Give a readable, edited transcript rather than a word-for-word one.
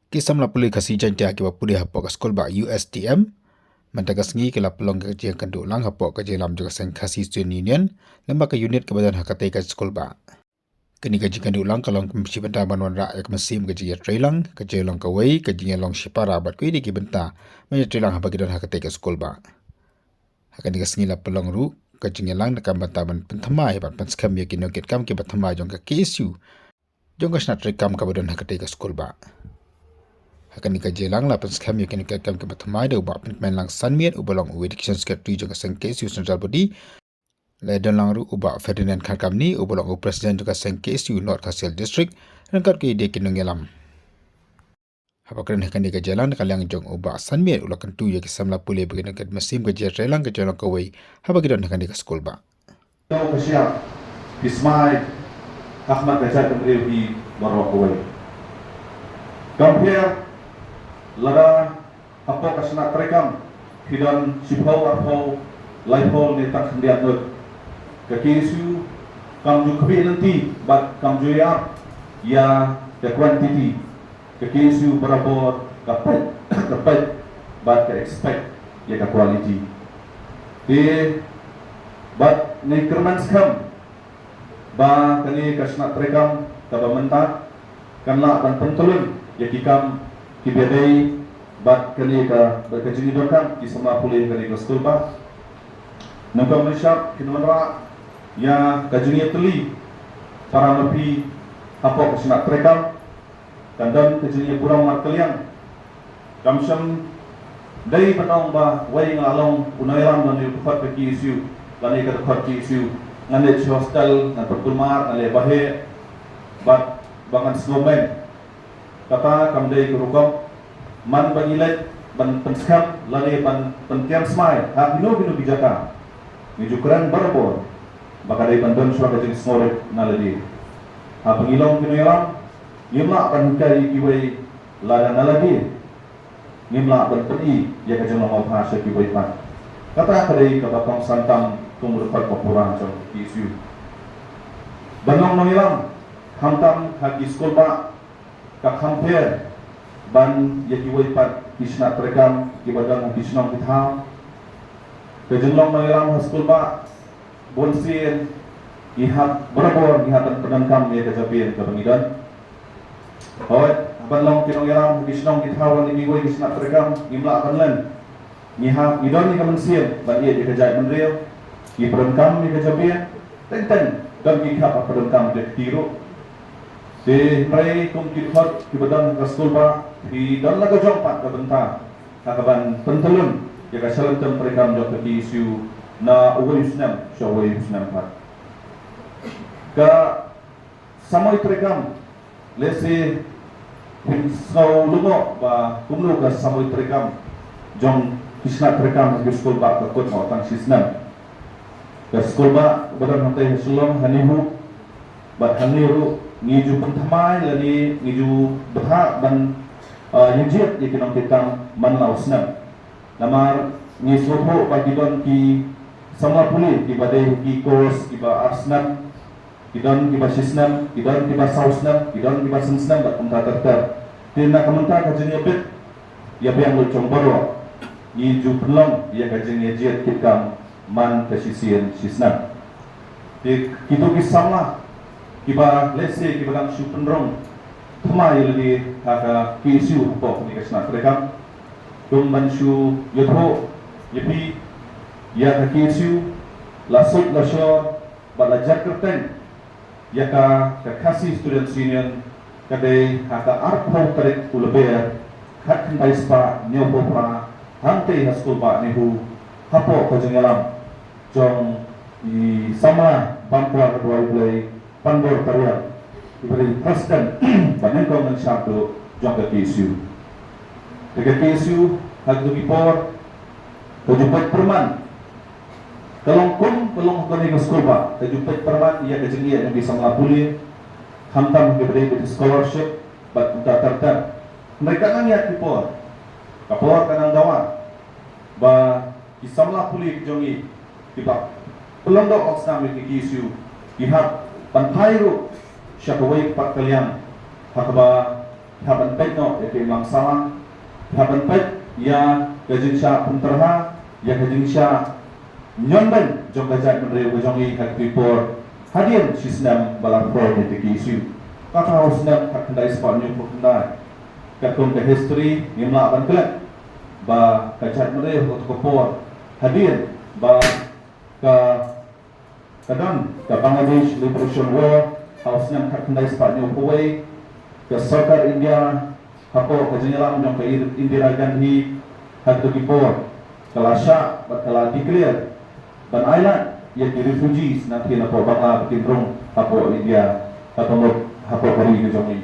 Kisam la puli kasi jantia ki puli hapo ka skol ba USTM mantakas ngi ke la pelong ka jiang kan lang hapo ka jelam juga sen kasi student union lamba ka unit ke badan hakate ka skol ba kini ka jikan lang kalong kumsi benta banwan ra ek mesim ka jia trailang ka jelang ka wei ka jia long shipara bat ku di ki benta me trailang haba gidan hakate ka skol ba hakan ka sngi la pelong ru ka jia lang na kam benta ban penthama hebat penskam ya kino ket kam ke bathama jong ka KSU jong ka snat rekam ka badan hakate ka skol ba akan nika jelang la penskam yakin nika kam ke batamai de ubak penmen lang sanmiet ubalong education secretary juga sengkesu central body le dan lang ru ubak Ferdinand Kharkam ni ubalong presiden juga sengkesu North Kasial district rengkat ke ide kinung yalam apa keren akan nika jelang kalang jong ubak sanmiet ulakan tu ya kisamla pule begini kat mesim ke jelang ke jelang kawai apa kidan akan nika skol ba Tahu kesiap Ismail Ahmad Gajah Kemriu di Marwakawai Compare Lara apa kasna terekam hidan sipau atau laipol ni tak hendak nut kekisu kam ju khabi nanti bat kam ju ya the quantity kekisu berabot dapat bat ke expect ya ke quality di bat ni kerman skam ba kani kasna terekam kaba mentak kanla dan pentulun ya kikam kibedai bat kali ka berkejini dokam di semua pulih kali ke skul ba nangkam Malaysia kinwanra ya kejini teli para lebih apa kesna terekam dan kejini kurang markalian kamsam dai banong ba wai ngalong unairam dan bukat ke isu lani ke bukat isu ngane hostel na perkulmar ale bahe bat bangan snowman kata kamdai kerukam man bangilet ban penskam lani ban pentiam smai ha bino bijaka ni jukuran berbor bakadai bandon suara jeung snorek naladi ha pangilong kinoyam yimla ban kai kiwai lada naladi yimla ban pedi ya ka jeung mau ha se kiwai pan kata kadai ka bakong santang tumurpat popurang jong isu banong noilam hamtam hagi skolba ka compare ban yaki waipat kisna terekam kibadang kisnong kitham kejenglong noiram haskul ba bonsien ihat berabor ihatan penangkam ya kejapin ke bangidan hoy banlong kinong yaram kisnong kithawan ini wai kisna terekam imla kanlen nihap idon ni kamansien ban ia dikejai menril ki penangkam ni kejapin tenten dan kikap penangkam de tiro di mereka kumkithot kibadang kaskul ba di dan laga jompat ke bentang kakaban pentelun ya ka salantam mereka menjawab ke isu na uwai usnam syawai usnam pat ka samoi terekam lesi hinsau lungo ba kumlu ka samoi terekam jong kisna terekam ke skul ba ka kot mau tang sisnam ka skul ba badang hantai sulong hanihu bat haniru ngiju pentamai lani ngiju berhak ban nyujit di kinong kitang manlau snap namar ngisuho bagi don ki sama puli di badai ki kos ki ba arsnap ki don ki ba sisnap ki don ki ba sausnap ki don ki ba sensnap bat umta terter tina kamenta ka jeni bit ya biang lu comboro ngiju pelong ya ka jeni jit kitang man kesisian sisnap di kitu kisama kiba lese kiba lang su penrong thma yeli haka kisu po ni kasna trekam dum mansu yotho yepi ya ka kisu lasut lasho balajar kerten ya ka kasi student union kade haka arpo tarik ulber khat bai spa nyopo pra hante haskul ba nehu hapo ko jengalam jong di sama bangkwa kedua play pandor karya diberi presiden banen kau mensabdo jangka KSU dekat KSU hak tu bipor kejumpai perman kelong koni ke sekolah kejumpai perman ia kejengian yang bisa melapuli hantam diberi scholarship bat untuk terter mereka ngangiat bipor kapor kanang dawan ba bisa melapuli kejongi tiba pelondok oksnami ke KSU ihap panpairu syakawai pat kalian hakaba haban pet no ya ke lang salang haban pet ya gajin sya punterha ya gajin sya nyonben jong gajat menre bojongi hak pipor hadian sisnam balang pro de isu kata hausnam hak kendai spatnya kendai katong ke history nimla aban kelak ba gajat menre untuk kopor hadian ba ka kadang ke Bangladesh Liberation War hausnam hak kendai spatnya kuwai ke Sarkar India hapo kajenyalam jong ke Indira Gandhi hak tu kipor kelasya bakal declare ban island yang di refugees nanti na po bangla tinrong hapo India hapo kari ke jongi